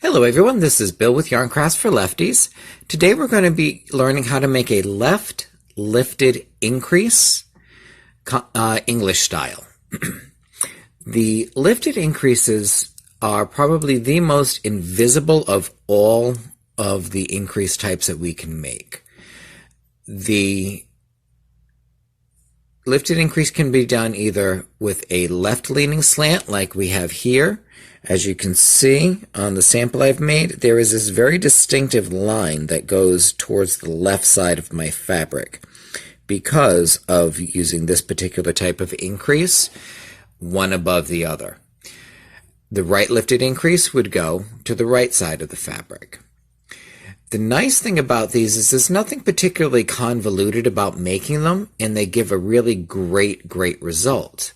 Hello everyone, this is Bill with Yarn Crafts for Lefties. Today we're going to be learning how to make a left lifted increase English style. The lifted increases are probably the most invisible of all of the increase types that we can make. The lifted increase can be done either with a left leaning slant like we have here. As you can see on the sample I've made, there is this very distinctive line that goes towards the left side of my fabric because of using this particular type of increase, one above the other. The right lifted increase would go to the right side of the fabric. The nice thing about these is there's nothing particularly convoluted about making them, and they give a really great result.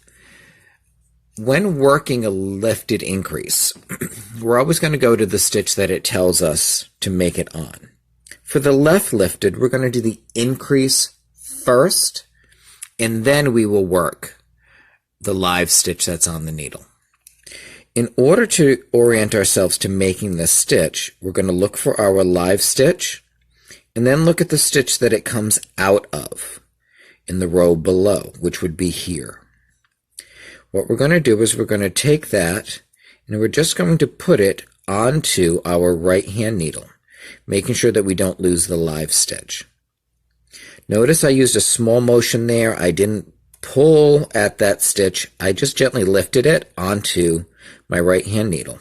When working a lifted increase, we're always going to go to the stitch that it tells us to make it on. For the left lifted, we're going to do the increase first, and then we will work the live stitch that's on the needle. In order to orient ourselves to making this stitch, we're going to look for our live stitch, and then look at the stitch that it comes out of in the row below, which would be here. What we're going to do is we're going to take that and we're just going to put it onto our right hand needle, making sure that we don't lose the live stitch. Notice I used a small motion there. I didn't pull at that stitch. I just gently lifted it onto my right hand needle.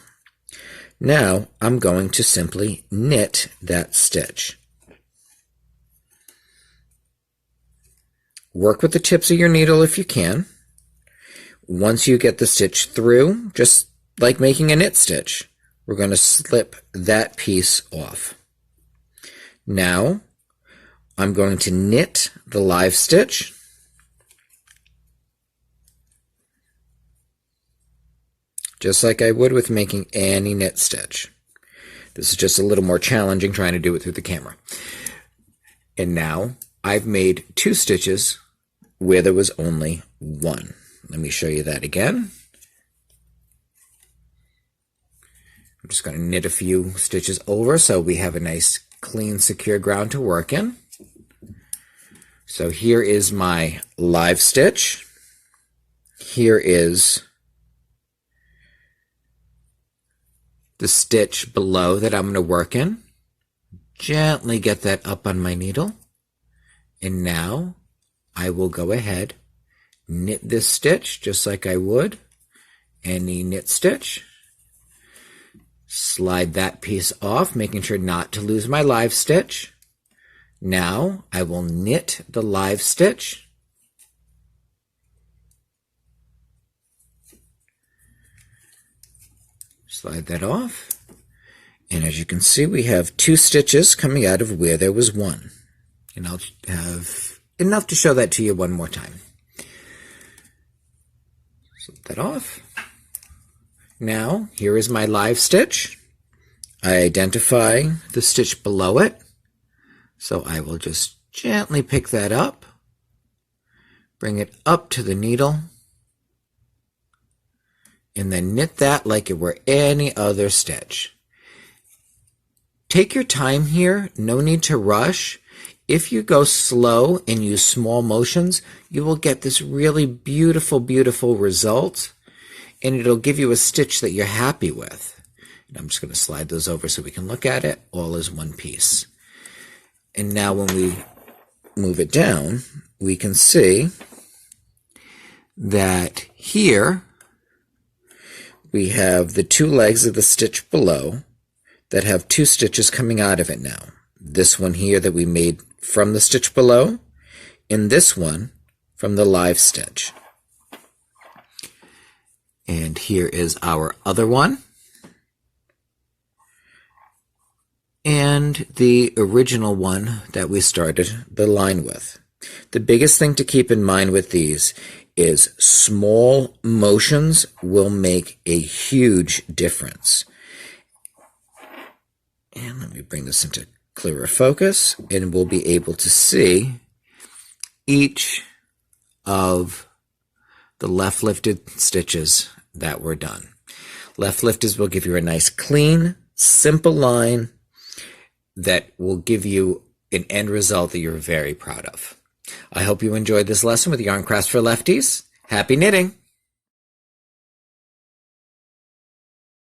Now I'm going to simply knit that stitch. Work with the tips of your needle if you can. Once you get the stitch through, just like making a knit stitch, we're going to slip that piece off. Now, I'm going to knit the live stitch. Just like I would with making any knit stitch. This is just a little more challenging trying to do it through the camera. And now, I've made 2 stitches where there was only 1. Let me show you that again. I'm just going to knit a few stitches over so we have a nice, clean, secure ground to work in. So here is my live stitch. Here is the stitch below that I'm going to work in. Gently get that up on my needle. And now I will go ahead, knit this stitch just like I would any knit stitch. Slide that piece off, making sure not to lose my live stitch. Now I will knit the live stitch. Slide that off. And as you can see, we have 2 stitches coming out of where there was 1. And I'll have enough to show that to you one more time. Slip that off. Now, here is my live stitch. I identify the stitch below it. So I will just gently pick that up, bring it up to the needle, and then knit that like it were any other stitch. Take your time here, no need to rush. If you go slow and use small motions, you will get this really beautiful result, and it'll give you a stitch that you're happy with. And I'm just going to slide those over so we can look at it all as one piece. And now when we move it down, we can see that here we have the 2 legs of the stitch below that have 2 stitches coming out of it now. This one here that we made from the stitch below, and this one from the live stitch. And here is our other one. And the original one that we started the line with. The biggest thing to keep in mind with these is small motions will make a huge difference. And let me bring this into clearer focus, and we'll be able to see each of the left lifted stitches that were done. Left lifters will give you a nice clean, simple line that will give you an end result that you're very proud of. I hope you enjoyed this lesson with Yarn Crafts for Lefties. Happy knitting!